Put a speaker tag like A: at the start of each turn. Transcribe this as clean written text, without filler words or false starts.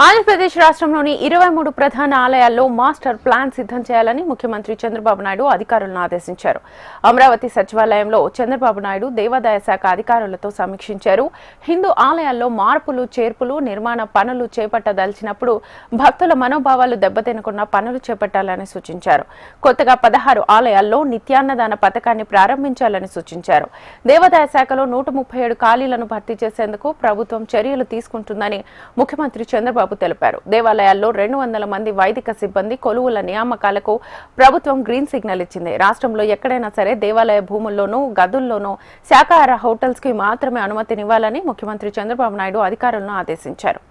A: ఆంధ్రప్రదేశ్ రాష్ట్రంలోని 23 ప్రధాన ఆలయాల్లో మాస్టర్ ప్లాన్ సిద్ధం చేయాలని ముఖ్యమంత్రి చంద్రబాబు నాయుడు అధికారులను ఆదేశించారు. అమరావతి సచివాలయంలో చంద్రబాబు నాయుడు దేవాదాయ శాఖ అధికారులతో సమీక్షించారు. హిందూ ఆలయాల్లో మార్పులు చేర్పులు నిర్మాణ పనులు చేపట్టదలిచినప్పుడు భక్తుల మనోభావాలు దెబ్బతినకుండా పనులు చేపట్టాలని సూచించారు. కొత్తగా 16 ఆలయాల్లో నిత్యాన్నదాన పథకాన్ని ప్రారంభించాలని సూచించారు. దేవాదాయ శాఖలో 137 ఖాళీలను భర్తీ చేసేందుకు ప్రభుత్వం చర్యలు తీసుకుంటుందని ముఖ్యమంత్రి చంద్రబాబు తెలిపారు. దేవాలయాల్లో 200 మంది వైదిక సిబ్బంది కొలువుల నియామకాలకు ప్రభుత్వం గ్రీన్ సిగ్నల్ ఇచ్చింది. రాష్ట్రంలో ఎక్కడైనా సరే దేవాలయ భూముల్లోనూ గదుల్లోనూ శాకాహార హోటల్స్ కి మాత్రమే అనుమతినివ్వాలని ముఖ్యమంత్రి చంద్రబాబు నాయుడు అధికారులను ఆదేశించారు.